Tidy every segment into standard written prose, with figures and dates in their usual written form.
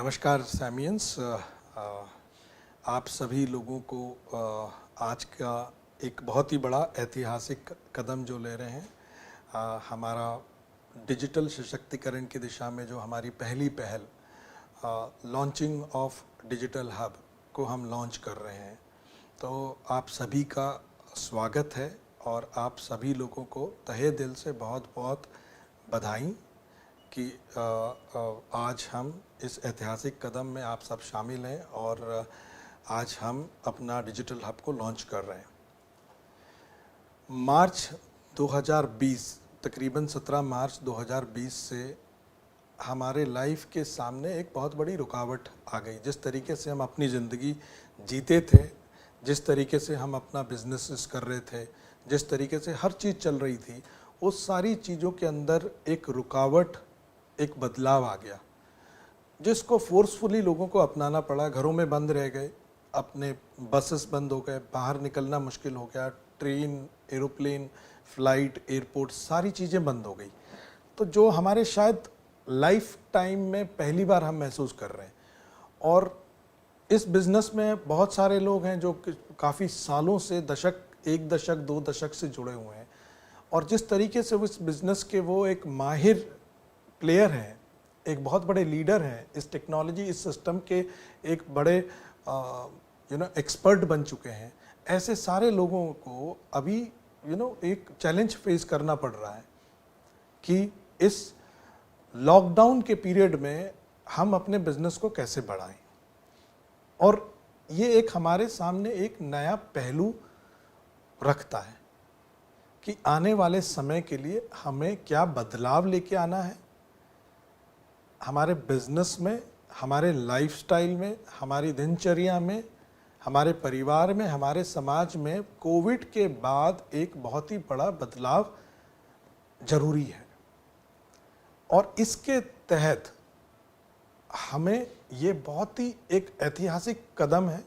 नमस्कार सैमियंस। आप सभी लोगों को आज का एक बहुत ही बड़ा ऐतिहासिक कदम जो ले रहे हैं, हमारा डिजिटल सशक्तिकरण की दिशा में जो हमारी पहली पहल लॉन्चिंग ऑफ डिजिटल हब को हम लॉन्च कर रहे हैं। तो आप सभी का स्वागत है और आप सभी लोगों को तहे दिल से बहुत बहुत बधाई कि आज हम इस ऐतिहासिक कदम में आप सब शामिल हैं और आज हम अपना डिजिटल हब को लॉन्च कर रहे हैं। मार्च 2020 तकरीबन 17 मार्च 2020 से हमारे लाइफ के सामने एक बहुत बड़ी रुकावट आ गई। जिस तरीके से हम अपनी ज़िंदगी जीते थे, जिस तरीके से हम अपना बिजनेस कर रहे थे, जिस तरीके से हर चीज़ चल रही थी, उस सारी चीज़ों के अंदर एक रुकावट, एक बदलाव आ गया जिसको फोर्सफुली लोगों को अपनाना पड़ा। घरों में बंद रह गए, अपने बसेस बंद हो गए, बाहर निकलना मुश्किल हो गया, ट्रेन, एरोप्लेन, फ्लाइट, एयरपोर्ट, सारी चीज़ें बंद हो गई। तो जो हमारे शायद लाइफ टाइम में पहली बार हम महसूस कर रहे हैं। और इस बिज़नेस में बहुत सारे लोग हैं जो काफ़ी सालों से, दशक, एक दशक, 2 दशक से जुड़े हुए हैं। और जिस तरीके से उस बिज़नेस के वो एक माहिर प्लेयर हैं, एक बहुत बड़े लीडर हैं, इस टेक्नोलॉजी, इस सिस्टम के एक बड़े एक्सपर्ट बन चुके हैं, ऐसे सारे लोगों को अभी एक चैलेंज फेस करना पड़ रहा है कि इस लॉकडाउन के पीरियड में हम अपने बिजनेस को कैसे बढ़ाएं। और ये एक हमारे सामने एक नया पहलू रखता है कि आने वाले समय के लिए हमें क्या बदलाव लेके आना है हमारे बिजनेस में, हमारे लाइफस्टाइल में, हमारी दिनचर्या में, हमारे परिवार में, हमारे समाज में। कोविड के बाद एक बहुत ही बड़ा बदलाव जरूरी है और इसके तहत हमें ये बहुत ही एक ऐतिहासिक कदम है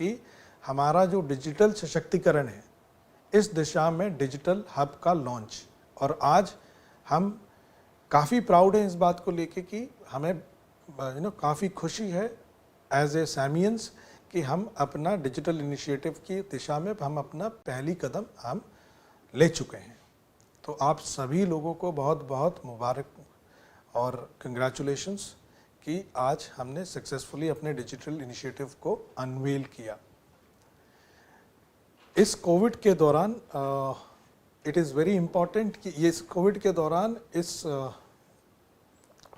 कि हमारा जो डिजिटल सशक्तिकरण है, इस दिशा में डिजिटल हब का लॉन्च। और आज हम काफ़ी प्राउड हैं इस बात को लेके कि हमें काफ़ी खुशी है एज ए सैमियंस कि हम अपना डिजिटल इनिशिएटिव की दिशा में हम अपना पहली कदम हम ले चुके हैं। तो आप सभी लोगों को बहुत बहुत मुबारक और कंग्रेचुलेशंस कि आज हमने सक्सेसफुली अपने डिजिटल इनिशिएटिव को अनवील किया। इस कोविड के दौरान इट इज़ वेरी इम्पॉर्टेंट कि ये इस कोविड के दौरान इस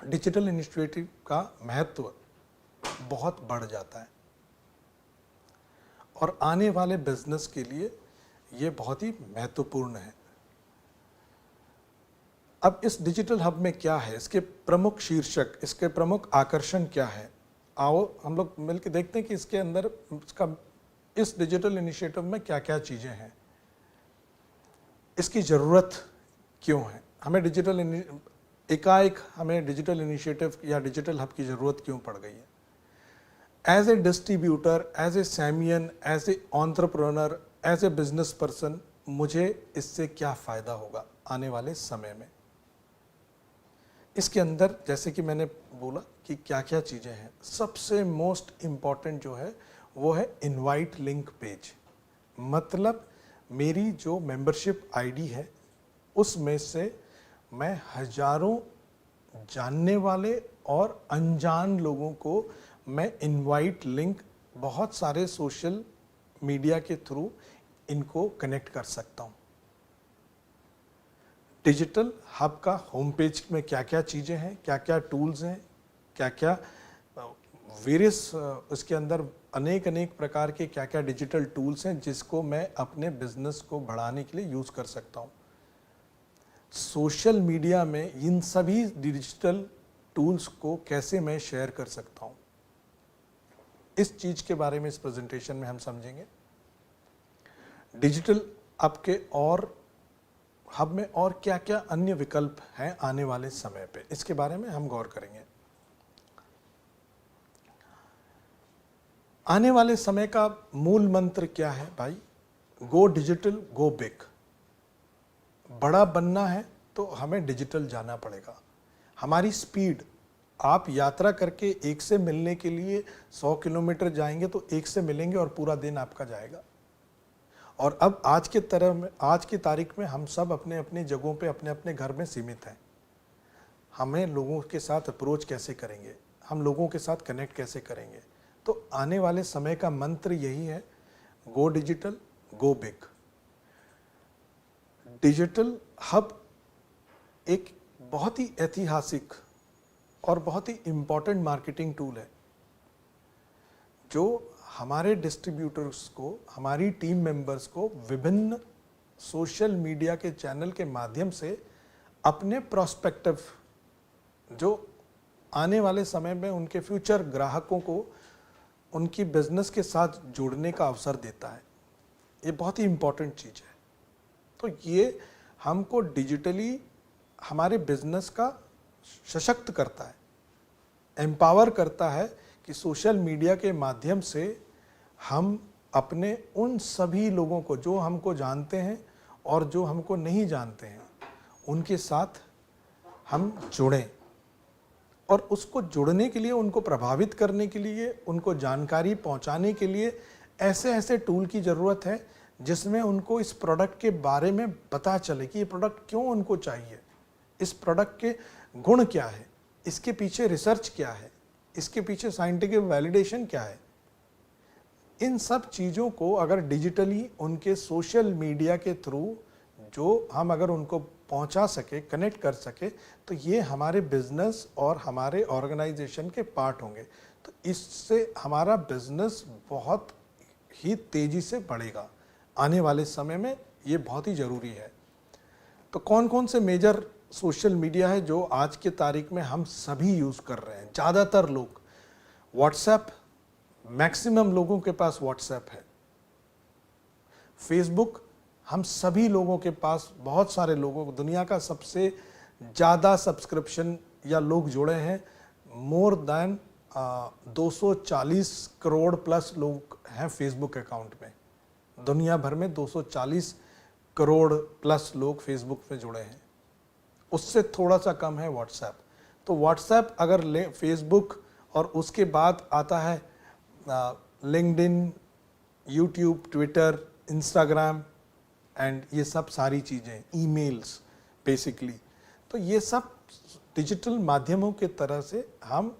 डिजिटल इनिशिएटिव का महत्व बहुत बढ़ जाता है और आने वाले बिजनेस के लिए ये बहुत ही महत्वपूर्ण है। अब इस डिजिटल हब में क्या है, इसके प्रमुख शीर्षक, इसके प्रमुख आकर्षण क्या है, आओ हम लोग मिलकर देखते हैं कि इसके अंदर इस डिजिटल इनिशिएटिव में क्या क्या चीज़ें हैं, इसकी ज़रूरत क्यों है, हमें एकाएक हमें डिजिटल इनिशिएटिव या डिजिटल हब की ज़रूरत क्यों पड़ गई है। As a distributor, as a सैमियन, as a entrepreneur, as a business person, मुझे इससे क्या फ़ायदा होगा आने वाले समय में। इसके अंदर जैसे कि मैंने बोला कि क्या क्या चीज़ें हैं, सबसे मोस्ट इम्पॉर्टेंट जो है वो है इनवाइट लिंक पेज। मतलब मेरी जो मेंबरशिप आईडी है उसमें से मैं हजारों जानने वाले और अनजान लोगों को मैं इनवाइट लिंक बहुत सारे सोशल मीडिया के थ्रू इनको कनेक्ट कर सकता हूँ। डिजिटल हब का होम पेज में क्या क्या चीज़ें हैं, क्या क्या टूल्स हैं, क्या क्या वेरियस उसके अंदर अनेक प्रकार के क्या क्या डिजिटल टूल्स हैं जिसको मैं अपने बिजनेस को बढ़ाने के लिए यूज़ कर सकता हूँ। सोशल मीडिया में इन सभी डिजिटल टूल्स को कैसे मैं शेयर कर सकता हूँ, इस चीज़ के बारे में इस प्रेजेंटेशन में हम समझेंगे। डिजिटल हब के और हब में और क्या क्या अन्य विकल्प हैं आने वाले समय पे, इसके बारे में हम गौर करेंगे। आने वाले समय का मूल मंत्र क्या है भाई? गो डिजिटल, गो बिग। बड़ा बनना है तो हमें डिजिटल जाना पड़ेगा। हमारी स्पीड आप यात्रा करके एक से मिलने के लिए 100 किलोमीटर जाएंगे तो एक से मिलेंगे और पूरा दिन आपका जाएगा। और अब आज की तारीख में हम सब अपने अपने जगहों पे अपने अपने घर में सीमित हैं। हमें लोगों के साथ अप्रोच कैसे करेंगे, हम लोगों के साथ कनेक्ट कैसे करेंगे? तो आने वाले समय का मंत्र यही है, गो digital, go big. Digital hub एक बहुत ही ऐतिहासिक और बहुत ही इम्पॉर्टेंट मार्केटिंग टूल है जो हमारे डिस्ट्रीब्यूटर्स को, हमारी टीम मेंबर्स को विभिन्न सोशल मीडिया के चैनल के माध्यम से अपने प्रोस्पेक्टिव, जो आने वाले समय में उनके फ्यूचर ग्राहकों को उनकी बिजनेस के साथ जोड़ने का अवसर देता है। ये बहुत ही इम्पॉर्टेंट चीज़ है। तो ये हमको डिजिटली हमारे बिजनेस का सशक्त करता है, एम्पावर करता है कि सोशल मीडिया के माध्यम से हम अपने उन सभी लोगों को जो हमको जानते हैं और जो हमको नहीं जानते हैं उनके साथ हम जुड़ें। और उसको जुड़ने के लिए, उनको प्रभावित करने के लिए, उनको जानकारी पहुंचाने के लिए ऐसे ऐसे टूल की ज़रूरत है जिसमें उनको इस प्रोडक्ट के बारे में पता चले कि ये प्रोडक्ट क्यों उनको चाहिए, इस प्रोडक्ट के गुण क्या है, इसके पीछे रिसर्च क्या है, इसके पीछे साइंटिफिक वैलिडेशन क्या है। इन सब चीज़ों को अगर डिजिटली उनके सोशल मीडिया के थ्रू जो हम अगर उनको पहुंचा सके, कनेक्ट कर सके, तो ये हमारे बिजनेस और हमारे ऑर्गेनाइजेशन के पार्ट होंगे। तो इससे हमारा बिजनेस बहुत ही तेज़ी से बढ़ेगा आने वाले समय में। ये बहुत ही ज़रूरी है। तो कौन कौन से मेजर सोशल मीडिया है जो आज के तारीख में हम सभी यूज़ कर रहे हैं? ज़्यादातर लोग व्हाट्सएप, मैक्सिमम लोगों के पास व्हाट्सएप है। फेसबुक हम सभी लोगों के पास, बहुत सारे लोगों को, दुनिया का सबसे ज़्यादा सब्सक्रिप्शन या लोग जुड़े हैं, मोर देन 240 करोड़ प्लस लोग हैं फेसबुक अकाउंट में। दुनिया भर में 240 करोड़ प्लस लोग फेसबुक में जुड़े हैं। उससे थोड़ा सा कम है व्हाट्सएप। तो व्हाट्सएप अगर ले, फेसबुक और उसके बाद आता है LinkedIn, YouTube, Twitter, Instagram and ये सब सारी चीज़ें, ईमेल्स बेसिकली। तो ये सब डिजिटल माध्यमों के तरह से हम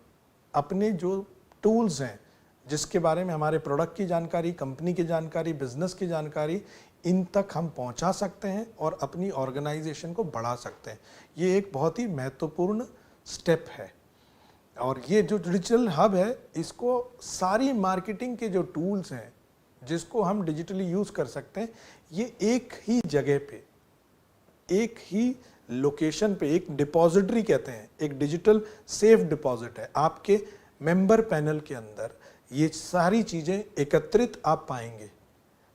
अपने जो टूल्स हैं, जिसके बारे में हमारे प्रोडक्ट की जानकारी, कंपनी की जानकारी, बिजनेस की जानकारी, इन तक हम पहुंचा सकते हैं और अपनी ऑर्गेनाइजेशन को बढ़ा सकते हैं। ये एक बहुत ही महत्वपूर्ण स्टेप है। और ये जो डिजिटल हब है, इसको सारी मार्केटिंग के जो टूल्स हैं जिसको हम डिजिटली यूज़ कर सकते हैं, ये एक ही जगह पे, एक ही लोकेशन पे, एक डिपॉजिटरी कहते हैं, एक डिजिटल सेफ डिपॉजिट है आपके मेंबर पैनल के अंदर। ये सारी चीज़ें एकत्रित आप पाएंगे।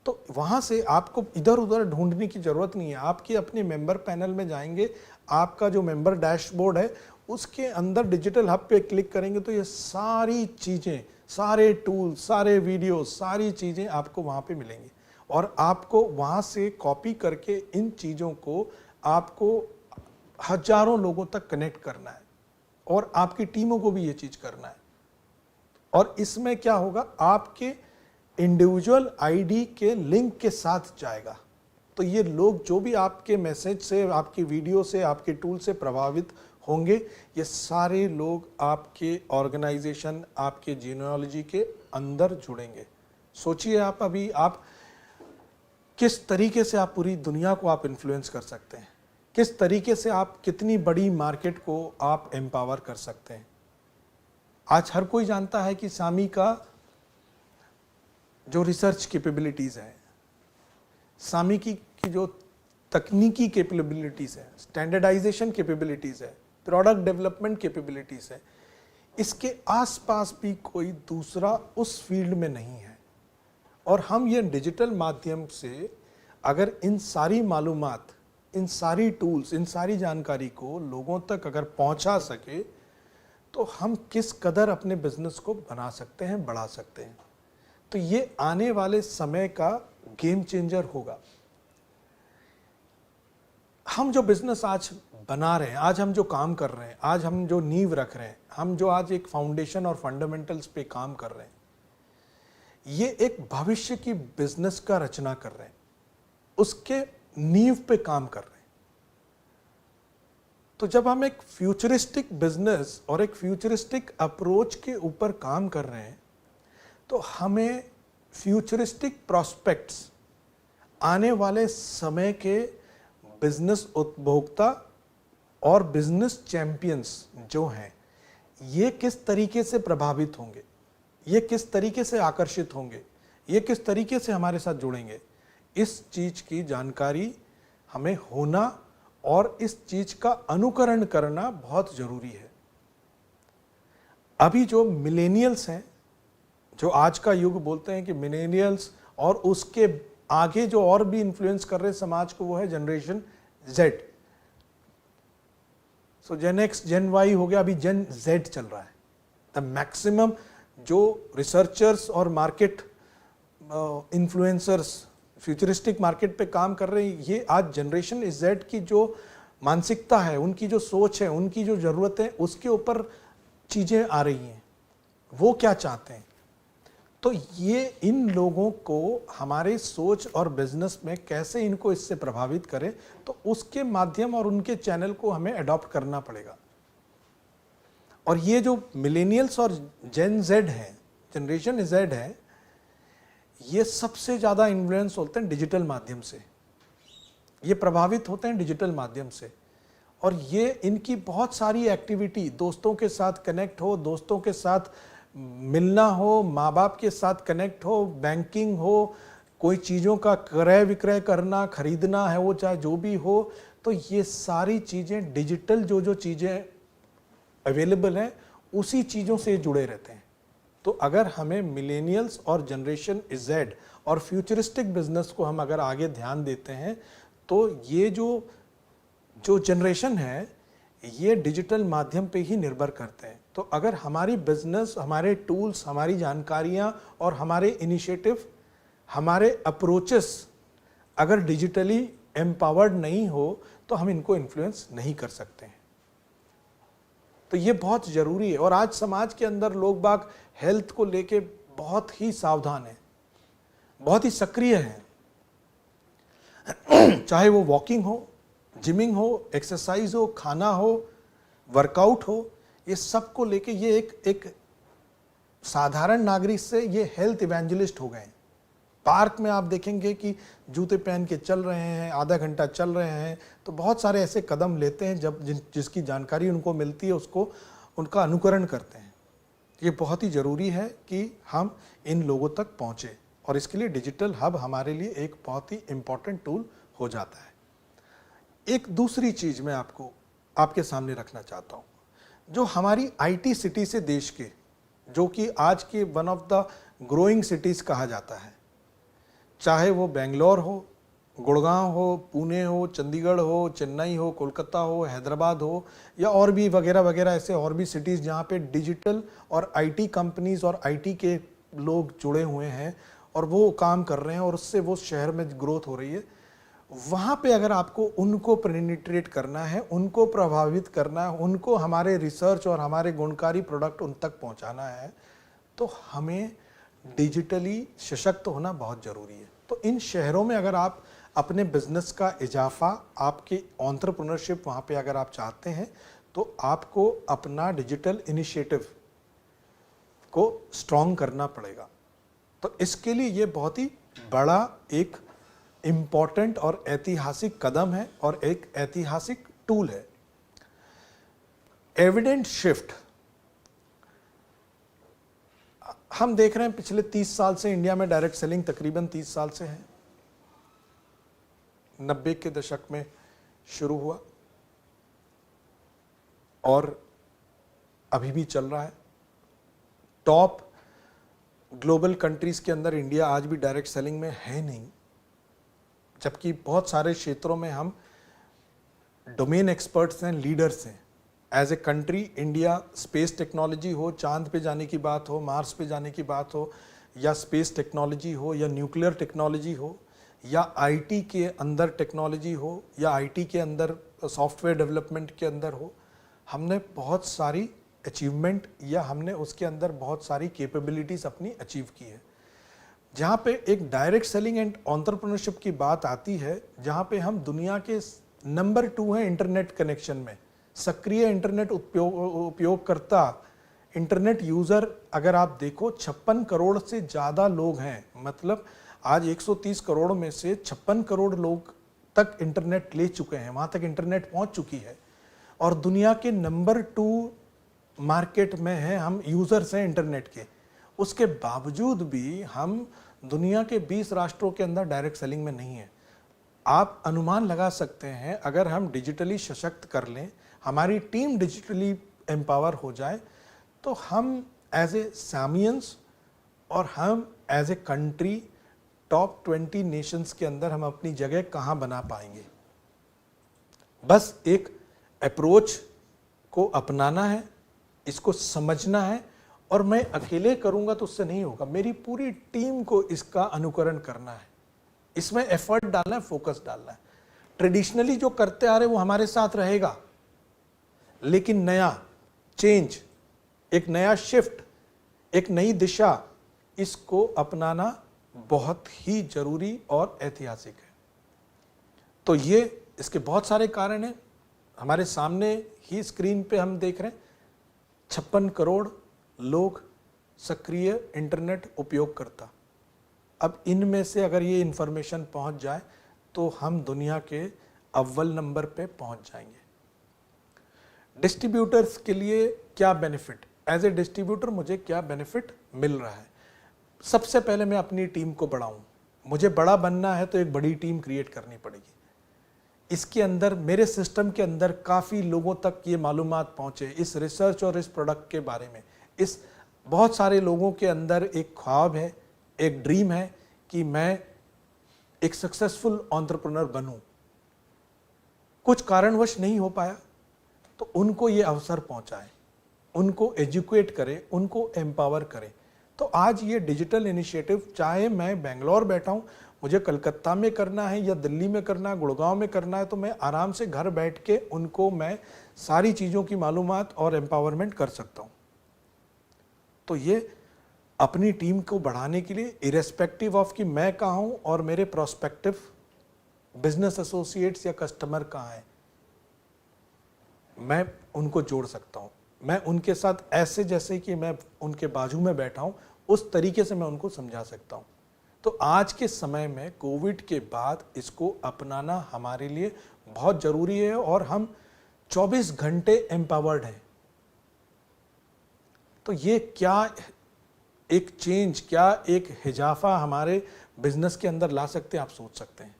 तो वहाँ से आपको इधर उधर ढूंढने की ज़रूरत नहीं है। आपके अपने मेंबर पैनल में जाएंगे, आपका जो मेंबर डैशबोर्ड है उसके अंदर डिजिटल हब पे क्लिक करेंगे तो ये सारी चीज़ें, सारे टूल, सारे वीडियो, सारी चीज़ें आपको वहाँ पे मिलेंगी। और आपको वहाँ से कॉपी करके इन चीज़ों को आपको हजारों लोगों तक कनेक्ट करना है और आपकी टीमों को भी ये चीज़ करना है। और इसमें क्या होगा, आपके इंडिविजुअल आईडी के लिंक के साथ जाएगा। तो ये लोग जो भी आपके मैसेज से, आपकी वीडियो से, आपके टूल से प्रभावित होंगे, ये सारे लोग आपके ऑर्गेनाइजेशन, आपके जीनियोलॉजी के अंदर जुड़ेंगे। सोचिए आप अभी आप किस तरीके से आप पूरी दुनिया को आप इन्फ्लुएंस कर सकते हैं, किस तरीके से आप कितनी बड़ी मार्केट को आप एम्पावर कर सकते हैं। आज हर कोई जानता है कि सामी का जो रिसर्च कैपेबिलिटीज़ है, सामी की जो तकनीकी कैपेबिलिटीज़ है, स्टैंडर्डाइजेशन कैपेबिलिटीज़ है, प्रोडक्ट डेवलपमेंट कैपेबिलिटीज़ है, इसके आसपास भी कोई दूसरा उस फील्ड में नहीं है। और हम ये डिजिटल माध्यम से अगर इन सारी मालूमात, इन सारी टूल्स, इन सारी जानकारी को लोगों तक अगर पहुंचा सके तो हम किस कदर अपने बिजनेस को बना सकते हैं, बढ़ा सकते हैं। तो ये आने वाले समय का गेम चेंजर होगा। हम जो बिजनेस आज बना रहे हैं, आज हम जो काम कर रहे हैं, आज हम जो नींव रख रहे हैं, हम जो आज एक फाउंडेशन और फंडामेंटल्स पे काम कर रहे हैं, ये एक भविष्य की बिजनेस का रचना कर रहे हैं, उसके नींव पे काम कर रहे हैं। तो जब हम एक फ्यूचरिस्टिक बिजनेस और एक फ्यूचरिस्टिक अप्रोच के ऊपर काम कर रहे हैं, तो हमें फ्यूचरिस्टिक प्रोस्पेक्ट्स, आने वाले समय के बिजनेस उपभोक्ता और बिजनेस चैंपियंस जो हैं, ये किस तरीके से प्रभावित होंगे, ये किस तरीके से आकर्षित होंगे, ये किस तरीके से हमारे साथ जुड़ेंगे, इस चीज की जानकारी हमें होना और इस चीज का अनुकरण करना बहुत जरूरी है। अभी जो मिलेनियल्स हैं, जो आज का युग बोलते हैं कि मिलेनियल्स, और उसके आगे जो और भी इन्फ्लुएंस कर रहे हैं समाज को, वो है जनरेशन जेड। सो जेन एक्स, जेन वाई हो गया, अभी जेन जेड चल रहा है। द मैक्सिमम जो रिसर्चर्स और मार्केट इन्फ्लुएंसर्स फ्यूचरिस्टिक मार्केट पे काम कर रहे हैं, ये आज जनरेशन जेड की जो मानसिकता है, उनकी जो सोच है, उनकी जो जरूरत है, उसके ऊपर चीजें आ रही हैं। वो क्या चाहते हैं, तो ये इन लोगों को हमारे सोच और बिजनेस में कैसे इनको इससे प्रभावित करें, तो उसके माध्यम और उनके चैनल को हमें अडॉप्ट करना पड़ेगा। और ये जो मिलेनियल्स और जेन जेड है, जनरेशन जेड है, ये सबसे ज़्यादा इन्फ्लुएंस होते हैं डिजिटल माध्यम से, ये प्रभावित होते हैं डिजिटल माध्यम से। और ये इनकी बहुत सारी एक्टिविटी, दोस्तों के साथ कनेक्ट हो, दोस्तों के साथ मिलना हो, माँ बाप के साथ कनेक्ट हो, बैंकिंग हो, कोई चीज़ों का क्रय विक्रय करना, खरीदना है, वो चाहे जो भी हो, तो ये सारी चीज़ें डिजिटल जो चीज़ें अवेलेबल हैं, उसी चीज़ों से जुड़े रहते हैं। तो अगर हमें मिलेनियल्स और जनरेशन जेड और फ्यूचरिस्टिक बिजनेस को हम अगर आगे ध्यान देते हैं, तो ये जो जनरेशन है, ये डिजिटल माध्यम पे ही निर्भर करते हैं। तो अगर हमारी बिजनेस, हमारे टूल्स, हमारी जानकारियाँ और हमारे इनिशिएटिव, हमारे अप्रोचेस अगर डिजिटली एम्पावर्ड नहीं हो, तो हम इनको इन्फ्लुएंस नहीं कर सकते हैं। तो ये बहुत ज़रूरी है। और आज समाज के अंदर लोग बाग हेल्थ को लेके बहुत ही सावधान हैं, बहुत ही सक्रिय हैं। चाहे वो वॉकिंग हो, जिमिंग हो, एक्सरसाइज हो, खाना हो, वर्कआउट हो, ये सब को लेके ये एक साधारण नागरिक से ये हेल्थ इवेंजलिस्ट हो गए हैं। पार्क में आप देखेंगे कि जूते पहन के चल रहे हैं, आधा घंटा चल रहे हैं, तो बहुत सारे ऐसे कदम लेते हैं जब जिसकी जानकारी उनको मिलती है, उसको उनका अनुकरण करते हैं। ये बहुत ही ज़रूरी है कि हम इन लोगों तक पहुँचे, और इसके लिए डिजिटल हब हमारे लिए एक बहुत ही इम्पॉर्टेंट टूल हो जाता है। एक दूसरी चीज़ मैं आपके सामने रखना चाहता हूँ, जो हमारी आईटी सिटी से देश के, जो कि आज के one of the growing cities कहा जाता है, चाहे वो बेंगलोर हो, गुड़गांव हो, पुणे हो, चंडीगढ़ हो, चेन्नई हो, कोलकाता हो, हैदराबाद हो, या और भी वगैरह वगैरह ऐसे और भी सिटीज़ जहाँ पे डिजिटल और आईटी कंपनीज़ और आईटी के लोग जुड़े हुए हैं और वो काम कर रहे हैं, और उससे वो शहर में ग्रोथ हो रही है। वहाँ पे अगर आपको उनको पेनिट्रेट करना है, उनको प्रभावित करना है, उनको हमारे रिसर्च और हमारे गुणकारी प्रोडक्ट उन तक पहुँचाना है, तो हमें डिजिटली सशक्त होना बहुत ज़रूरी है। तो इन शहरों में अगर आप अपने बिजनेस का इजाफा, आपकी एंटरप्रेन्योरशिप वहाँ पे अगर आप चाहते हैं, तो आपको अपना डिजिटल इनिशिएटिव को स्ट्रॉन्ग करना पड़ेगा। तो इसके लिए ये बहुत ही बड़ा एक इम्पॉर्टेंट और ऐतिहासिक कदम है और एक ऐतिहासिक टूल है। एविडेंट शिफ्ट हम देख रहे हैं पिछले 30 साल से इंडिया में डायरेक्ट सेलिंग तकरीबन 30 साल से है। 90 के दशक में शुरू हुआ और अभी भी चल रहा है। टॉप ग्लोबल कंट्रीज के अंदर इंडिया आज भी डायरेक्ट सेलिंग में है नहीं, जबकि बहुत सारे क्षेत्रों में हम डोमेन एक्सपर्ट्स हैं, लीडर्स हैं। As a country India, space technology हो, चांद पे जाने की बात हो, मार्स पे जाने की बात हो, या स्पेस टेक्नोलॉजी हो, या न्यूक्लियर टेक्नोलॉजी हो, या आईटी के अंदर टेक्नोलॉजी हो या आईटी के अंदर सॉफ्टवेयर डेवलपमेंट के अंदर हो, हमने बहुत सारी अचीवमेंट या हमने उसके अंदर बहुत सारी कैपेबिलिटीज़ अपनी अचीव की है। जहाँ पे एक डायरेक्ट सेलिंग एंड एंटरप्रेन्योरशिप की बात आती है, जहाँ पे हम दुनिया के नंबर 2 हैं इंटरनेट कनेक्शन में, सक्रिय इंटरनेट उपयोगकर्ता, इंटरनेट यूज़र अगर आप देखो 56 करोड़ से ज़्यादा लोग हैं। मतलब आज 130 करोड़ में से 56 करोड़ लोग तक इंटरनेट ले चुके हैं, वहाँ तक इंटरनेट पहुँच चुकी है। और दुनिया के नंबर 2 मार्केट में हैं हम, यूज़र्स हैं इंटरनेट के। उसके बावजूद भी हम दुनिया के 20 राष्ट्रों के अंदर डायरेक्ट सेलिंग में नहीं है। आप अनुमान लगा सकते हैं, अगर हम डिजिटली सशक्त कर लें, हमारी टीम डिजिटली एम्पावर हो जाए, तो हम एज ए सामियंस और हम as a country top 20 nations के अंदर हम अपनी जगह कहाँ बना पाएंगे। बस एक अप्रोच को अपनाना है, इसको समझना है, और मैं अकेले करूंगा तो उससे नहीं होगा, मेरी पूरी टीम को इसका अनुकरण करना है, इसमें एफर्ट डालना है, फोकस डालना है। ट्रेडिशनली जो करते आ रहे वो हमारे साथ रहेगा, लेकिन नया चेंज, एक नया शिफ्ट, एक नई दिशा, इसको अपनाना बहुत ही जरूरी और ऐतिहासिक है। तो ये इसके बहुत सारे कारण हैं, हमारे सामने ही स्क्रीन पे हम देख रहे हैं 56 करोड़ लोग सक्रिय इंटरनेट उपयोगकर्ता। अब इनमें से अगर ये इंफॉर्मेशन पहुंच जाए तो हम दुनिया के अव्वल नंबर पे पहुंच जाएंगे। डिस्ट्रीब्यूटर्स के लिए क्या बेनिफिट, एज ए डिस्ट्रीब्यूटर मुझे क्या बेनिफिट मिल रहा है? सबसे पहले मैं अपनी टीम को बढ़ाऊं। मुझे बड़ा बनना है तो एक बड़ी टीम क्रिएट करनी पड़ेगी। इसके अंदर मेरे सिस्टम के अंदर काफ़ी लोगों तक ये मालूमात पहुँचे इस रिसर्च और इस प्रोडक्ट के बारे में। इस बहुत सारे लोगों के अंदर एक ख्वाब है, एक ड्रीम है कि मैं एक सक्सेसफुल एंटरप्रेन्योर बनूं। कुछ कारणवश नहीं हो पाया, तो उनको ये अवसर पहुंचाएं, उनको एजुकेट करें, उनको एम्पावर करें। तो आज ये डिजिटल इनिशिएटिव, चाहे मैं बेंगलोर बैठा हूँ, मुझे कलकत्ता में करना है या दिल्ली में करना है, गुड़गांव में करना है, तो मैं आराम से घर बैठ के उनको मैं सारी चीज़ों की मालूमात और एम्पावरमेंट कर सकता हूँ। तो ये अपनी टीम को बढ़ाने के लिए, इरेस्पेक्टिव ऑफ कि मैं कहाँ हूँ और मेरे प्रोस्पेक्टिव बिजनेस एसोसिएट्स या कस्टमर कहाँ हैं, मैं उनको जोड़ सकता हूँ। मैं उनके साथ ऐसे जैसे कि मैं उनके बाजू में बैठा हूँ, उस तरीके से मैं उनको समझा सकता हूँ। तो आज के समय में कोविड के बाद इसको अपनाना हमारे लिए बहुत ज़रूरी है, और हम 24 घंटे एम्पावर्ड हैं। तो ये क्या एक चेंज, क्या एक हिजाफा हमारे बिजनेस के अंदर ला सकते हैं, आप सोच सकते हैं।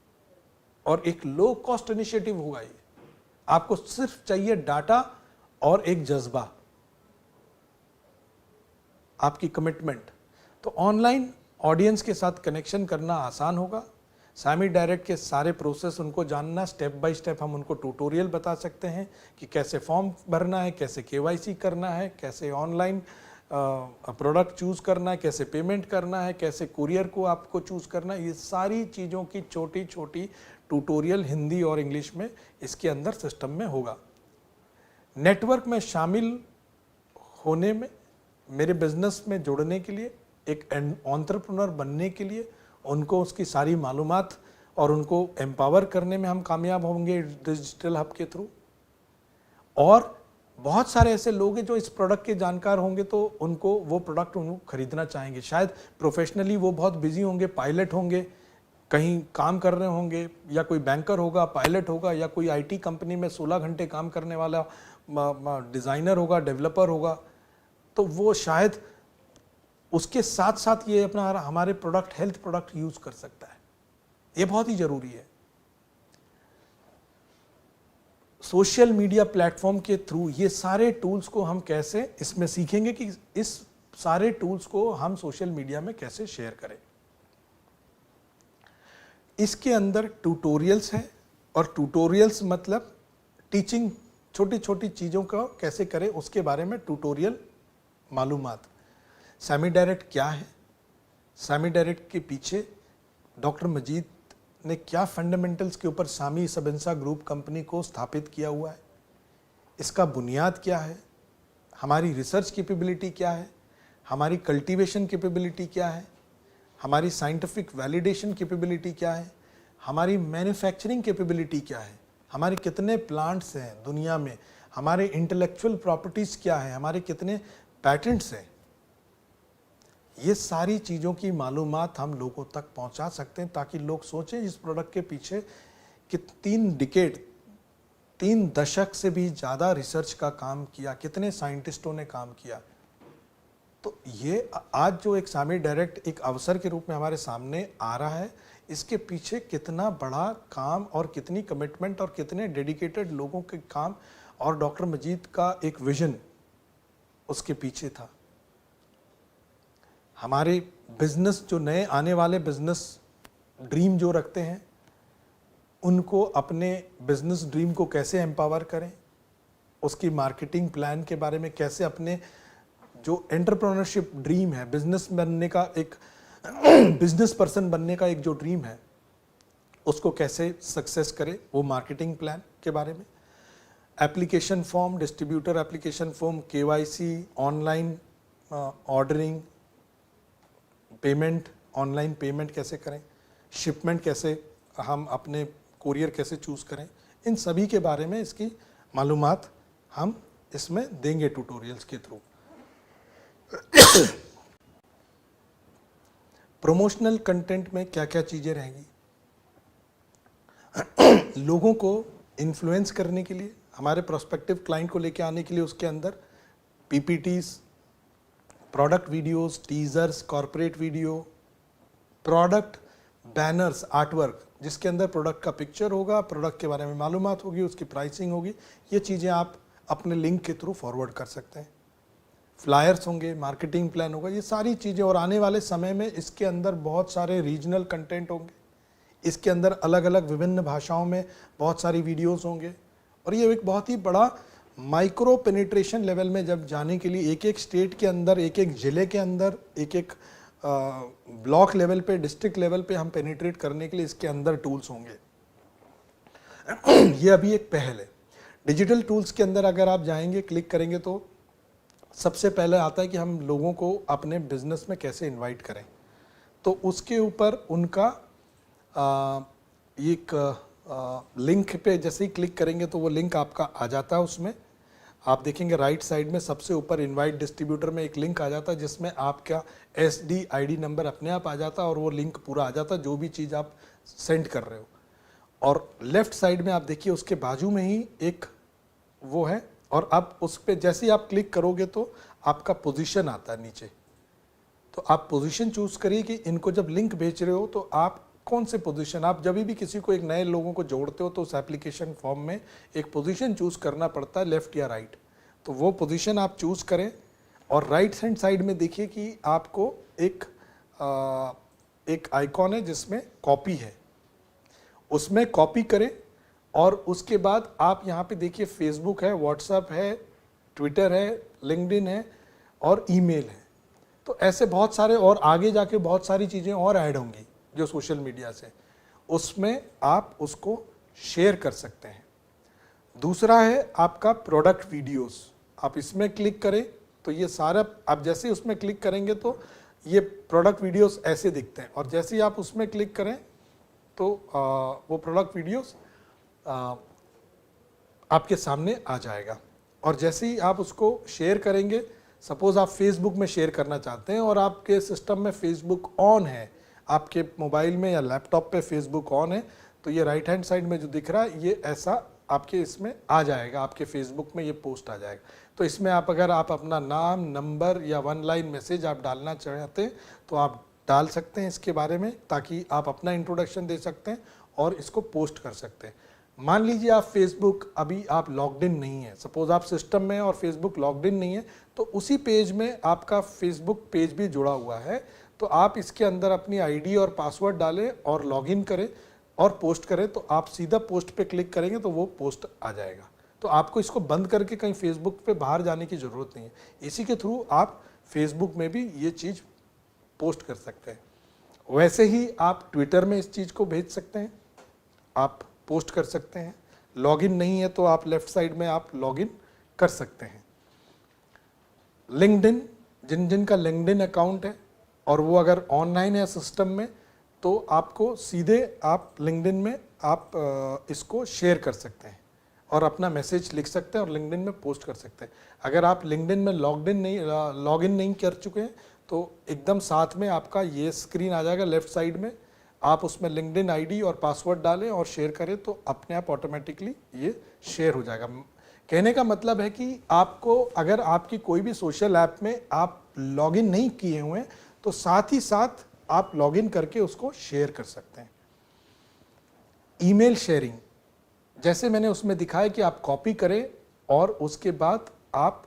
और एक लो कॉस्ट इनिशिएटिव होगा ये। आपको सिर्फ चाहिए डाटा और एक जज्बा, आपकी कमिटमेंट। तो ऑनलाइन ऑडियंस के साथ कनेक्शन करना आसान होगा। सामी डायरेक्ट के सारे प्रोसेस उनको जानना, स्टेप बाय स्टेप हम उनको ट्यूटोरियल बता सकते हैं कि कैसे फॉर्म भरना है, कैसे केवाईसी करना है, कैसे ऑनलाइन प्रोडक्ट चूज़ करना है, कैसे पेमेंट करना है, कैसे कुरियर को आपको चूज़ करना है। ये सारी चीज़ों की छोटी छोटी ट्यूटोरियल हिंदी और इंग्लिश में इसके अंदर सिस्टम में होगा। नेटवर्क में शामिल होने में, मेरे बिजनेस में जुड़ने के लिए, एक एंटरप्रेन्योर बनने के लिए, उनको उसकी सारी मालूमात और उनको एम्पावर करने में हम कामयाब होंगे डिजिटल हब के थ्रू। और बहुत सारे ऐसे लोग हैं जो इस प्रोडक्ट के जानकार होंगे, तो उनको वो प्रोडक्ट उनको खरीदना चाहेंगे। शायद प्रोफेशनली वो बहुत बिजी होंगे, पायलट होंगे, कहीं काम कर रहे होंगे, या कोई बैंकर होगा, पायलट होगा, या कोई आईटी कंपनी में 16 घंटे काम करने वाला डिज़ाइनर होगा, डेवलपर होगा। तो वो शायद उसके साथ साथ ये अपना हमारे प्रोडक्ट, हेल्थ प्रोडक्ट यूज़ कर सकता है। ये बहुत ही ज़रूरी है। सोशल मीडिया प्लेटफॉर्म के थ्रू ये सारे टूल्स को हम कैसे इसमें सीखेंगे कि इस सारे टूल्स को हम सोशल मीडिया में कैसे शेयर करें। इसके अंदर ट्यूटोरियल्स हैं, और ट्यूटोरियल्स मतलब टीचिंग, छोटी छोटी चीज़ों का कैसे करें उसके बारे में ट्यूटोरियल मालूमात। सामी डायरेक्ट क्या है? सामी डायरेक्ट के पीछे डॉक्टर मजीद ने क्या फंडामेंटल्स के ऊपर शामी सबेंसा ग्रुप कंपनी को स्थापित किया हुआ है, इसका बुनियाद क्या है, हमारी रिसर्च कैपेबिलिटी क्या है, हमारी कल्टीवेशन कैपेबिलिटी क्या है, हमारी साइंटिफिक वैलिडेशन कैपेबिलिटी क्या है, हमारी मैन्युफैक्चरिंग कैपेबिलिटी क्या है, हमारे कितने प्लांट्स हैं दुनिया में, हमारे इंटेलेक्चुअल प्रॉपर्टीज़ क्या है, हमारे कितने पैटेंट्स हैं। ये सारी चीज़ों की मालूमात हम लोगों तक पहुंचा सकते हैं ताकि लोग सोचें इस प्रोडक्ट के पीछे कि 3 दशक से भी ज़्यादा रिसर्च का काम किया, कितने साइंटिस्टों ने काम किया। तो ये आज जो एक शामी डायरेक्ट एक अवसर के रूप में हमारे सामने आ रहा है, इसके पीछे कितना बड़ा काम और कितनी कमिटमेंट और कितने डेडिकेटेड लोगों के काम और डॉक्टर मजीद का एक विजन उसके पीछे था। हमारे बिजनेस जो नए आने वाले बिजनेस ड्रीम जो रखते हैं, उनको अपने बिजनेस ड्रीम को कैसे एम्पावर करें, उसकी मार्केटिंग प्लान के बारे में कैसे अपने जो एंटरप्रेन्योरशिप ड्रीम है, बिजनेस बनने का एक बिजनेस पर्सन बनने का एक जो ड्रीम है, उसको कैसे सक्सेस करें, वो मार्केटिंग प्लान के बारे में। Application form, distributor application form, KYC, online ordering, payment, online payment कैसे करें, शिपमेंट कैसे हम अपने कोरियर कैसे चूज़ करें, इन सभी के बारे में इसकी मालूमात हम इसमें देंगे ट्यूटोरियल्स के थ्रू। प्रमोशनल कंटेंट में क्या क्या चीज़ें रहेंगी, लोगों को इन्फ्लुएंस करने के लिए, हमारे प्रोस्पेक्टिव क्लाइंट को लेके आने के लिए उसके अंदर PPTs, product videos, teasers, corporate video, product banners, artwork, जिसके अंदर प्रोडक्ट का पिक्चर होगा, प्रोडक्ट के बारे में मालूमात होगी, उसकी प्राइसिंग होगी, ये चीज़ें आप अपने लिंक के थ्रू फॉरवर्ड कर सकते हैं। फ्लायर्स होंगे, मार्केटिंग प्लान होगा, ये सारी चीज़ें। और आने वाले समय में इसके अंदर बहुत सारे रीजनल कंटेंट होंगे, इसके अंदर अलग अलग विभिन्न भाषाओं में बहुत सारी वीडियोस होंगे। और ये एक बहुत ही बड़ा माइक्रो पेनिट्रेशन लेवल में जब जाने के लिए एक एक स्टेट के अंदर, एक एक ज़िले के अंदर, एक एक ब्लॉक लेवल पे, डिस्ट्रिक्ट लेवल पे हम पेनिट्रेट करने के लिए इसके अंदर टूल्स होंगे। ये अभी एक पहल है। डिजिटल टूल्स के अंदर अगर आप जाएंगे, क्लिक करेंगे, तो सबसे पहले आता है कि हम लोगों को अपने बिजनेस में कैसे इनवाइट करें। तो उसके ऊपर उनका एक लिंक पे जैसे ही क्लिक करेंगे तो वो लिंक आपका आ जाता है। उसमें आप देखेंगे राइट साइड में सबसे ऊपर इनवाइट डिस्ट्रीब्यूटर में एक लिंक आ जाता है, जिसमें आपका SDID नंबर अपने आप आ जाता है और वो लिंक पूरा आ जाता है जो भी चीज़ आप सेंड कर रहे हो। और लेफ्ट साइड में आप देखिए उसके बाजू में ही एक वो है, और आप उस पर जैसे ही आप क्लिक करोगे तो आपका पोजीशन आता है नीचे। तो आप पोजीशन चूज करिए कि इनको जब लिंक भेज रहे हो तो आप कौन से पोजीशन, आप जब भी किसी को एक नए लोगों को जोड़ते हो तो उस एप्लीकेशन फॉर्म में एक पोजीशन चूज करना पड़ता है, लेफ्ट या राइट। तो वो पोजीशन आप चूज करें और राइट हैंड साइड में देखिए कि आपको एक आइकॉन है जिसमें कॉपी है, उसमें कॉपी करें। और उसके बाद आप यहाँ पे देखिए फेसबुक है, व्हाट्सएप है, ट्विटर है, लिंक्डइन है और ईमेल है। तो ऐसे बहुत सारे और आगे जाके बहुत सारी चीज़ें और ऐड होंगी जो सोशल मीडिया से, उसमें आप उसको शेयर कर सकते हैं। दूसरा है आपका प्रोडक्ट वीडियोस। आप इसमें क्लिक करें तो ये सारा, आप जैसे ही उसमें क्लिक करेंगे तो ये प्रोडक्ट वीडियोस ऐसे दिखते हैं, और जैसे ही आप उसमें क्लिक करें तो वो प्रोडक्ट वीडियोस आपके सामने आ जाएगा। और जैसे ही आप उसको शेयर करेंगे, सपोज आप फेसबुक में शेयर करना चाहते हैं और आपके सिस्टम में फेसबुक ऑन है, आपके मोबाइल में या लैपटॉप पे फेसबुक ऑन है, तो ये राइट हैंड साइड में जो दिख रहा है ये ऐसा आपके इसमें आ जाएगा, आपके फेसबुक में ये पोस्ट आ जाएगा। तो इसमें आप अगर आप अपना नाम, नंबर या 1 लाइन मैसेज आप डालना चाहते हैं तो आप डाल सकते हैं इसके बारे में, ताकि आप अपना इंट्रोडक्शन दे सकते हैं और इसको पोस्ट कर सकते हैं। मान लीजिए आप फेसबुक अभी आप लॉग्ड इन नहीं है, सपोज आप सिस्टम में और फेसबुक लॉग्ड इन नहीं है, तो उसी पेज में आपका फेसबुक पेज भी जुड़ा हुआ है, तो आप इसके अंदर अपनी आईडी और पासवर्ड डालें और लॉगिन करें और पोस्ट करें, तो आप सीधा पोस्ट पे क्लिक करेंगे तो वो पोस्ट आ जाएगा। तो आपको इसको बंद करके कहीं फेसबुक पे बाहर जाने की ज़रूरत नहीं है, इसी के थ्रू आप फेसबुक में भी ये चीज़ पोस्ट कर सकते हैं। वैसे ही आप ट्विटर में इस चीज़ को भेज सकते हैं, आप पोस्ट कर सकते हैं। लॉगिन नहीं है तो आप लेफ्ट साइड में आप लॉगिन कर सकते हैं। लिंक्डइन, जिन जिन का लिंक्डइन अकाउंट है और वो अगर ऑनलाइन है सिस्टम में, तो आपको सीधे आप लिंक्डइन में आप इसको शेयर कर सकते हैं और अपना मैसेज लिख सकते हैं और लिंक्डइन में पोस्ट कर सकते हैं। अगर आप लिंक्डइन में लॉगिन नहीं कर चुके हैं तो एकदम साथ में आपका ये स्क्रीन आ जाएगा लेफ्ट साइड में, आप उसमें लिंक्डइन आईडी और पासवर्ड डालें और शेयर करें तो अपने आप ऑटोमेटिकली ये शेयर हो जाएगा। कहने का मतलब है कि आपको अगर आपकी कोई भी सोशल ऐप में आप लॉगिन नहीं किए हुए हैं तो साथ ही साथ आप लॉगिन करके उसको शेयर कर सकते हैं। ईमेल शेयरिंग, जैसे मैंने उसमें दिखाया कि आप कॉपी करें और उसके बाद आप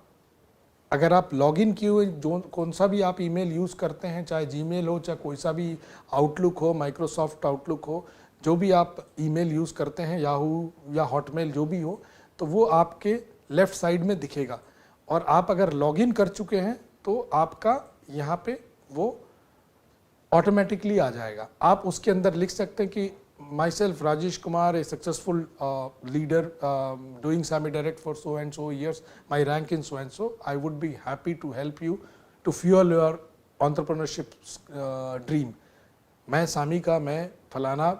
अगर आप लॉगिन किए हुए जो कौन सा भी आप ईमेल यूज़ करते हैं, चाहे जीमेल हो, चाहे कोई सा भी आउटलुक हो, माइक्रोसॉफ्ट आउटलुक हो, जो भी आप ईमेल यूज़ करते हैं, याहू या हॉटमेल जो भी हो, तो वो आपके लेफ़्ट साइड में दिखेगा। और आप अगर लॉगिन कर चुके हैं तो आपका यहाँ पे वो ऑटोमेटिकली आ जाएगा। आप उसके अंदर लिख सकते हैं कि myself Rajesh Kumar, a successful leader doing semi direct for so and so years, my rank in so and so, I would be happy to help you to fuel your entrepreneurship dream। मैं सामी का मैं फलाना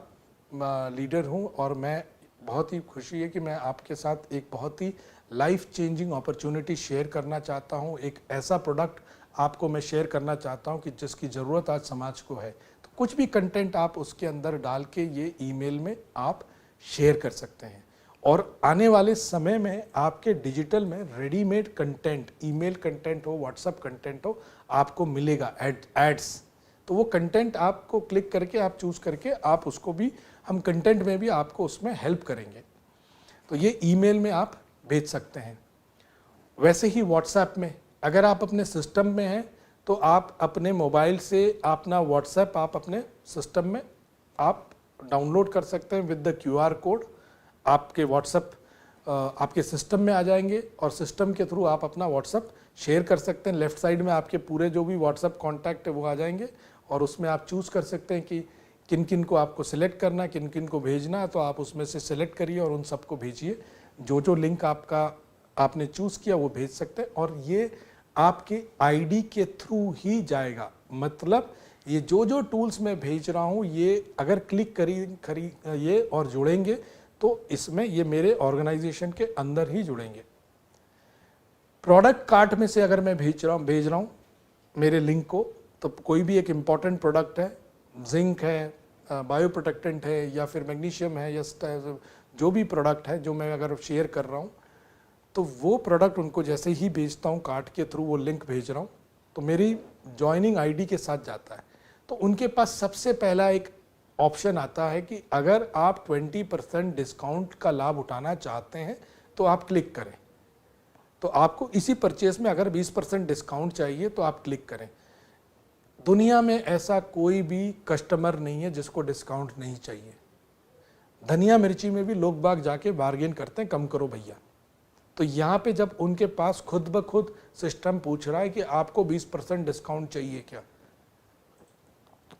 leader हूँ और मैं बहुत ही खुशी है कि मैं आपके साथ एक बहुत ही लाइफ चेंजिंग अपॉर्चुनिटी शेयर करना चाहता हूँ। एक ऐसा प्रोडक्ट आपको मैं शेयर करना चाहता हूँ कि जिसकी ज़रूरत आज समाज को है। तो कुछ भी कंटेंट आप उसके अंदर डाल के ये ईमेल में आप शेयर कर सकते हैं और आने वाले समय में आपके डिजिटल में रेडीमेड कंटेंट, ईमेल कंटेंट हो, व्हाट्सएप कंटेंट हो, आपको मिलेगा एड्स। तो वो कंटेंट आपको क्लिक करके आप चूज़ करके आप उसको भी, हम कंटेंट में भी आपको उसमें हेल्प करेंगे। तो ये ईमेल में आप भेज सकते हैं। वैसे ही व्हाट्सएप में अगर आप अपने सिस्टम में हैं तो आप अपने मोबाइल से अपना व्हाट्सएप आप अपने सिस्टम में आप डाउनलोड कर सकते हैं विद द QR कोड। आपके व्हाट्सएप आपके सिस्टम में आ जाएंगे और सिस्टम के थ्रू आप अपना व्हाट्सएप शेयर कर सकते हैं। लेफ्ट साइड में आपके पूरे जो भी व्हाट्सएप कॉन्टैक्ट है वो आ जाएंगे और उसमें आप चूज़ कर सकते हैं कि किन किन को आपको सिलेक्ट करना है, किन किन को भेजना है, तो आप उसमें से सिलेक्ट करिए और उन सबको भेजिए। जो जो लिंक आपने चूज़ किया वो भेज सकते हैं और ये आपके आईडी के थ्रू ही जाएगा। मतलब ये जो जो टूल्स मैं भेज रहा हूँ ये अगर क्लिक करी ये और जुड़ेंगे तो इसमें ये मेरे ऑर्गेनाइजेशन के अंदर ही जुड़ेंगे। प्रोडक्ट कार्ट में से अगर मैं भेज रहा हूँ मेरे लिंक को, तो कोई भी एक इम्पॉर्टेंट प्रोडक्ट है, जिंक है, बायो प्रोटेक्टेंट है या फिर मैग्नीशियम है या जो भी प्रोडक्ट है जो मैं अगर शेयर कर रहा हूँ, तो वो प्रोडक्ट उनको जैसे ही भेजता हूँ कार्ट के थ्रू, वो लिंक भेज रहा हूँ तो मेरी जॉइनिंग आईडी के साथ जाता है। तो उनके पास सबसे पहला एक ऑप्शन आता है कि अगर आप 20% डिस्काउंट का लाभ उठाना चाहते हैं तो आप क्लिक करें। तो आपको इसी परचेज में अगर 20% डिस्काउंट चाहिए तो आप क्लिक करें। दुनिया में ऐसा कोई भी कस्टमर नहीं है जिसको डिस्काउंट नहीं चाहिए। धनिया मिर्ची में भी लोग बाग जाके बार्गेन करते हैं, कम करो भैया। तो यहाँ पे जब उनके पास खुद ब खुद सिस्टम पूछ रहा है कि आपको 20% डिस्काउंट चाहिए क्या,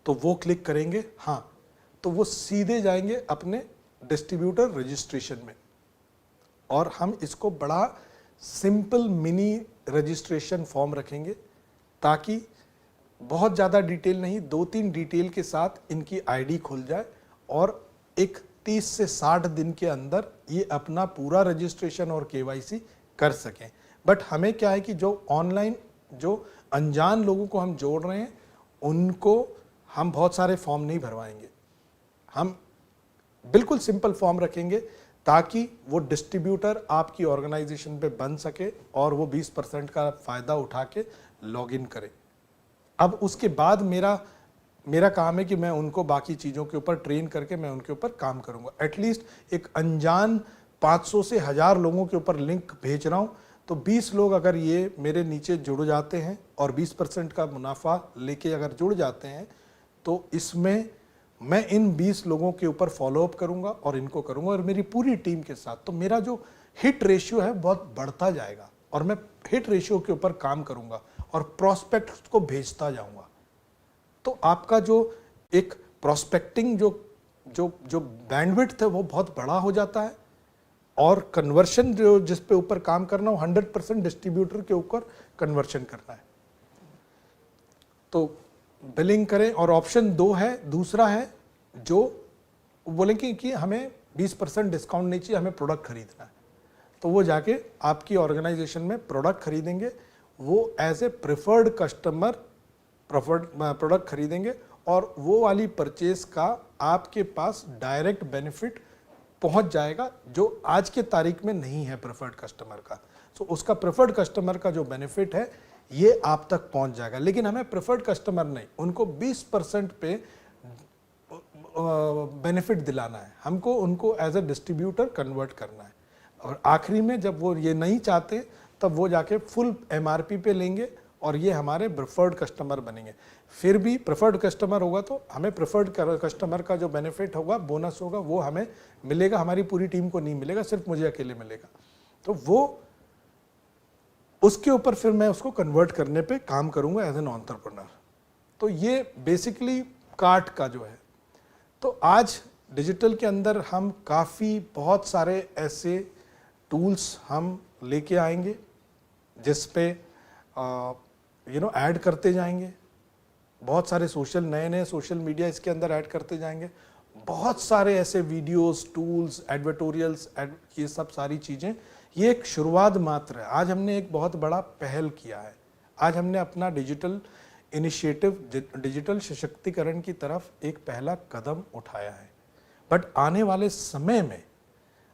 तो वो क्लिक करेंगे हाँ, तो वो सीधे जाएंगे अपने डिस्ट्रीब्यूटर रजिस्ट्रेशन में और हम इसको बड़ा सिंपल मिनी रजिस्ट्रेशन फॉर्म रखेंगे ताकि बहुत ज़्यादा डिटेल नहीं, 2-3 डिटेल के साथ इनकी आईडी खुल जाए और एक 30 से 60 दिन के अंदर ये अपना पूरा रजिस्ट्रेशन और KYC कर सकें। बट हमें क्या है कि जो ऑनलाइन जो अनजान लोगों को हम जोड़ रहे हैं उनको हम बहुत सारे फॉर्म नहीं भरवाएंगे, हम बिल्कुल सिंपल फॉर्म रखेंगे ताकि वो डिस्ट्रीब्यूटर आपकी ऑर्गेनाइजेशन पे बन सके और वो 20% का फ़ायदा उठा के लॉगिन करे। अब उसके बाद मेरा काम है कि मैं उनको बाकी चीज़ों के ऊपर ट्रेन करके मैं उनके ऊपर काम करूंगा। एटलीस्ट एक अनजान 500 से 1000 लोगों के ऊपर लिंक भेज रहा हूँ तो 20 लोग अगर ये मेरे नीचे जुड़ जाते हैं और 20% का मुनाफा लेके अगर जुड़ जाते हैं तो इसमें मैं इन 20 लोगों के ऊपर फॉलोअप करूंगा और इनको करूंगा और मेरी पूरी टीम के साथ, तो मेरा जो हिट रेशियो है बहुत बढ़ता जाएगा और मैं हिट रेशियो के ऊपर काम करूंगा और प्रॉस्पेक्ट को भेजता जाऊंगा। तो आपका जो एक प्रोस्पेक्टिंग जो जो जो बैंडविड्थ है वो बहुत बड़ा हो जाता है, और कन्वर्शन जो जिस पे ऊपर काम करना हो 100% डिस्ट्रीब्यूटर के ऊपर कन्वर्शन करना है। तो बिलिंग करें। और ऑप्शन 2 है, दूसरा है जो बोलेंगे कि हमें 20% डिस्काउंट नहीं चाहिए, हमें प्रोडक्ट खरीदना है, तो वो जाके आपकी ऑर्गेनाइजेशन में प्रोडक्ट खरीदेंगे, वो as a preferred customer product खरीदेंगे, और वो वाली परचेज का आपके पास डायरेक्ट बेनिफिट पहुंच जाएगा जो आज के तारीख में नहीं है प्रेफर्ड कस्टमर का। सो उसका प्रेफर्ड कस्टमर का जो बेनिफिट है ये आप तक पहुंच जाएगा। लेकिन हमें प्रेफर्ड कस्टमर नहीं, उनको 20% पे बेनिफिट दिलाना है, हमको उनको एज ए डिस्ट्रीब्यूटर कन्वर्ट करना है। और आखिरी में जब वो ये नहीं चाहते तब वो जाके फुल MRP पे लेंगे और ये हमारे प्रेफर्ड कस्टमर बनेंगे। फिर भी प्रेफर्ड कस्टमर होगा तो हमें प्रेफर्ड कस्टमर का जो बेनिफिट होगा, बोनस होगा, वो हमें मिलेगा, हमारी पूरी टीम को नहीं मिलेगा, सिर्फ मुझे अकेले मिलेगा। तो वो उसके ऊपर फिर मैं उसको कन्वर्ट करने पे काम करूंगा एज एन एंटरप्रेन्योर। तो ये बेसिकली कार्ट का जो है। तो आज डिजिटल के अंदर हम काफ़ी बहुत सारे ऐसे टूल्स हम लेके आएंगे जिस पे ऐड करते जाएंगे, बहुत सारे नए सोशल मीडिया इसके अंदर ऐड करते जाएंगे, बहुत सारे ऐसे वीडियोस, टूल्स, एडवर्टोरियल्स, ये सब सारी चीज़ें। ये एक शुरुआत मात्र है। आज हमने एक बहुत बड़ा पहल किया है, आज हमने अपना डिजिटल इनिशिएटिव, डिजिटल सशक्तिकरण की तरफ एक पहला कदम उठाया है। बट आने वाले समय में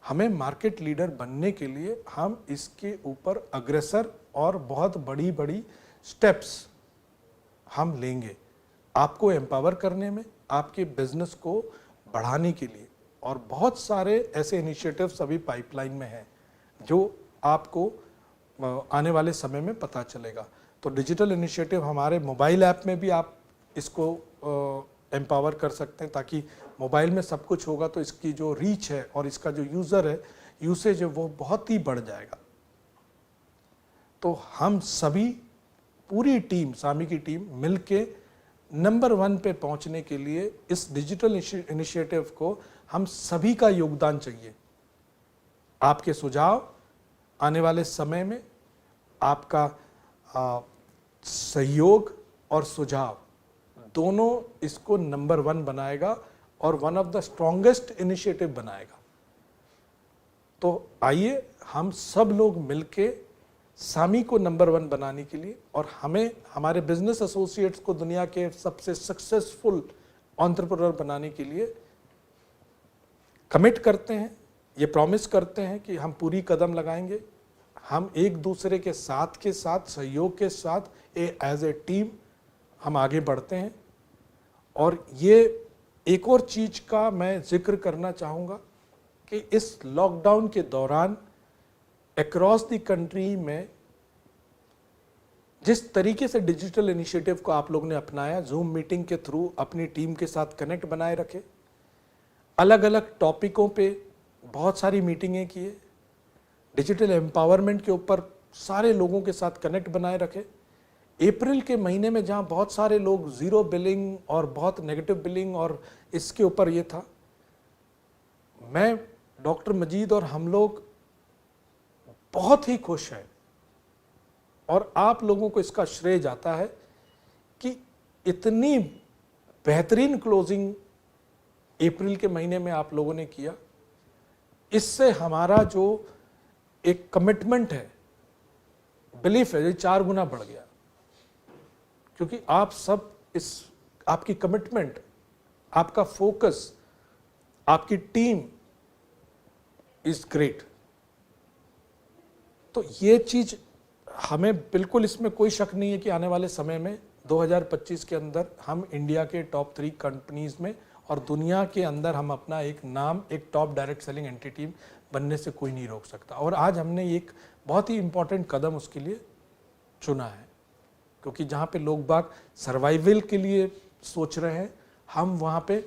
हमें मार्केट लीडर बनने के लिए हम इसके ऊपर अग्रसर और बहुत बड़ी बड़ी स्टेप्स हम लेंगे, आपको एम्पावर करने में, आपके बिजनेस को बढ़ाने के लिए। और बहुत सारे ऐसे इनिशिएटिव्स अभी पाइपलाइन में हैं जो आपको आने वाले समय में पता चलेगा। तो डिजिटल इनिशिएटिव हमारे मोबाइल ऐप में भी आप इसको एम्पावर कर सकते हैं, ताकि मोबाइल में सब कुछ होगा तो इसकी जो रीच है और इसका जो यूसेज है वो बहुत ही बढ़ जाएगा। तो हम सभी, पूरी टीम, सामी की टीम मिलके नंबर 1 पे पहुंचने के लिए इस डिजिटल इनिशिएटिव को हम सभी का योगदान चाहिए। आपके सुझाव आने वाले समय में, आपका सहयोग और सुझाव दोनों इसको नंबर 1 बनाएगा और one of the strongest initiative बनाएगा। तो आइए हम सब लोग मिलके सामी को नंबर 1 बनाने के लिए, और हमें हमारे बिजनेस एसोसिएट्स को दुनिया के सबसे सक्सेसफुल एंटरप्रेन्योर बनाने के लिए कमिट करते हैं, ये प्रॉमिस करते हैं कि हम पूरी कदम लगाएंगे। हम एक दूसरे के साथ सहयोग के साथ एज ए टीम हम आगे बढ़ते हैं। और ये एक और चीज का मैं जिक्र करना चाहूँगा कि इस लॉकडाउन के दौरान अक्रॉस द कंट्री में जिस तरीके से डिजिटल इनिशिएटिव को आप लोग ने अपनाया, जूम मीटिंग के थ्रू अपनी टीम के साथ कनेक्ट बनाए रखे, अलग अलग टॉपिकों पे बहुत सारी मीटिंगें किए, डिजिटल एम्पावरमेंट के ऊपर सारे लोगों के साथ कनेक्ट बनाए रखे। अप्रैल के महीने में जहां बहुत सारे लोग जीरो बिलिंग और बहुत नेगेटिव बिलिंग और इसके ऊपर ये था, मैं, डॉक्टर मजीद और हम लोग बहुत ही खुश हैं, और आप लोगों को इसका श्रेय जाता है कि इतनी बेहतरीन क्लोजिंग अप्रैल के महीने में आप लोगों ने किया। इससे हमारा जो एक कमिटमेंट है, बिलीफ है, ये 4 गुना बढ़ गया, क्योंकि आप सब आपकी कमिटमेंट, आपका फोकस, आपकी टीम इज ग्रेट। तो ये चीज हमें बिल्कुल, इसमें कोई शक नहीं है कि आने वाले समय में 2025 के अंदर हम इंडिया के टॉप 3 कंपनीज में और दुनिया के अंदर हम अपना एक नाम, एक टॉप डायरेक्ट सेलिंग एंटिटी बनने से कोई नहीं रोक सकता। और आज हमने एक बहुत ही इंपॉर्टेंट कदम उसके लिए चुना है, क्योंकि जहाँ पे लोग बाग सर्वाइवल के लिए सोच रहे हैं, हम वहाँ पे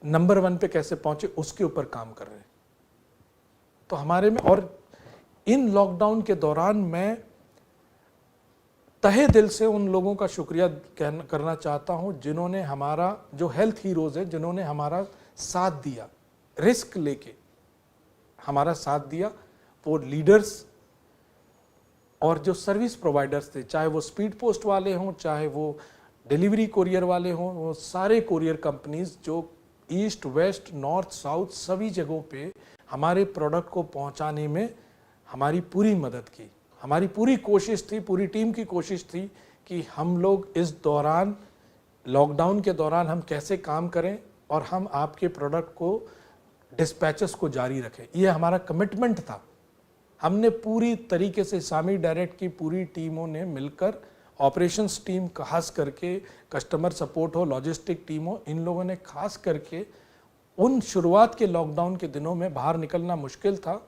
नंबर 1 पे कैसे पहुँचे उसके ऊपर काम कर रहे हैं। तो हमारे में, और इन लॉकडाउन के दौरान मैं तहे दिल से उन लोगों का शुक्रिया करना चाहता हूं जिन्होंने हमारा, जो हेल्थ हीरोज है, जिन्होंने हमारा साथ दिया, रिस्क लेके हमारा साथ दिया। वो लीडर्स और जो सर्विस प्रोवाइडर्स थे, चाहे वो स्पीड पोस्ट वाले हों, चाहे वो डिलीवरी कोरियर वाले हों, वो सारे कोरियर कंपनीज जो ईस्ट वेस्ट नॉर्थ साउथ सभी जगहों पे हमारे प्रोडक्ट को पहुंचाने में हमारी पूरी मदद की। हमारी पूरी कोशिश थी, पूरी टीम की कोशिश थी कि हम लोग इस दौरान, लॉकडाउन के दौरान हम कैसे काम करें और हम आपके प्रोडक्ट को, डिस्पैचेस को जारी रखें। ये हमारा कमिटमेंट था। हमने पूरी तरीके से शामी डायरेक्ट की पूरी टीमों ने मिलकर, ऑपरेशंस टीम खास करके, कस्टमर सपोर्ट हो, लॉजिस्टिक टीम हो, इन लोगों ने खास करके उन शुरुआत के लॉकडाउन के दिनों में बाहर निकलना मुश्किल था,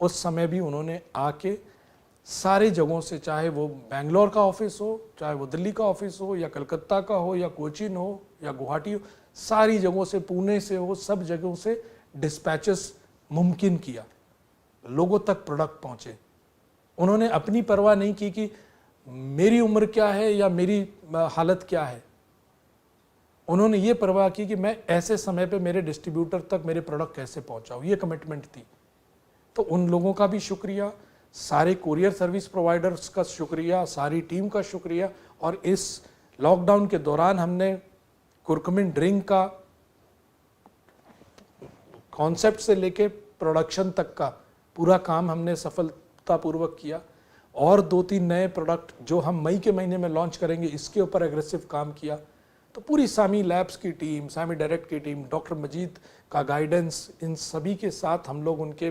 उस समय भी उन्होंने आके सारे जगहों से, चाहे वो बेंगलोर का ऑफिस हो, चाहे वो दिल्ली का ऑफिस हो, या कलकत्ता का हो, या कोचीन हो, या गुवाहाटी हो, सारी जगहों से, पुणे से हो, सब जगहों से डिस्पैचेस मुमकिन किया, लोगों तक प्रोडक्ट पहुंचे। उन्होंने अपनी परवाह नहीं की कि मेरी उम्र क्या है या मेरी हालत क्या है। उन्होंने ये परवाह की कि मैं ऐसे समय पे मेरे डिस्ट्रीब्यूटर तक मेरे प्रोडक्ट कैसे पहुंचाऊं, ये कमिटमेंट थी। तो उन लोगों का भी शुक्रिया, सारे कुरियर सर्विस प्रोवाइडर्स का शुक्रिया, सारी टीम का शुक्रिया। और इस लॉकडाउन के दौरान हमने कुरकुमिन ड्रिंक का कॉन्सेप्ट से लेके प्रोडक्शन तक का पूरा काम हमने सफलतापूर्वक किया। और 2-3 नए प्रोडक्ट जो हम मई के महीने में लॉन्च करेंगे, इसके ऊपर एग्रेसिव काम किया। तो पूरी सामी लैब्स की टीम, सामी डायरेक्ट की टीम, डॉक्टर मजीद का गाइडेंस, इन सभी के साथ हम लोग उनके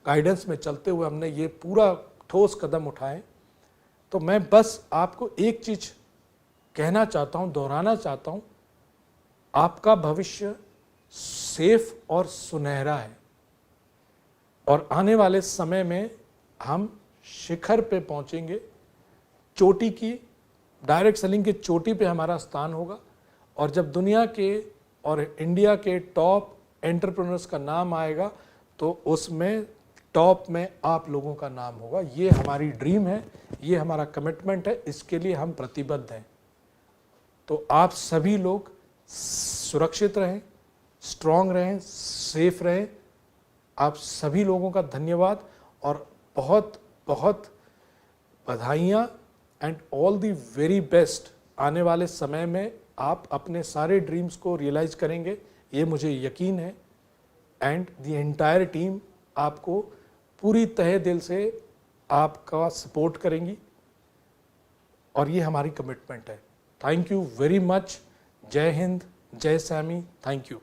गाइडेंस में चलते हुए हमने ये पूरा ठोस कदम उठाए। तो मैं बस आपको एक चीज़ कहना चाहता हूँ, दोहराना चाहता हूँ, आपका भविष्य सेफ और सुनहरा है। और आने वाले समय में हम शिखर पे पहुंचेंगे, चोटी की, डायरेक्ट सेलिंग की चोटी पे हमारा स्थान होगा। और जब दुनिया के और इंडिया के टॉप एंटरप्रेन्योर्स का नाम आएगा तो उसमें टॉप में आप लोगों का नाम होगा। ये हमारी ड्रीम है, ये हमारा कमिटमेंट है, इसके लिए हम प्रतिबद्ध हैं। तो आप सभी लोग सुरक्षित रहें, स्ट्रांग रहें, सेफ रहें। आप सभी लोगों का धन्यवाद और बहुत बहुत बधाइयाँ and all the very best. आने वाले समय में आप अपने सारे ड्रीम्स को रियलाइज करेंगे, ये मुझे यकीन है। एंड द एंटायर टीम आपको पूरी तहे दिल से आपका सपोर्ट करेंगी और ये हमारी कमिटमेंट है। Thank you very much. जय हिंद, जय सैमी, थैंक यू।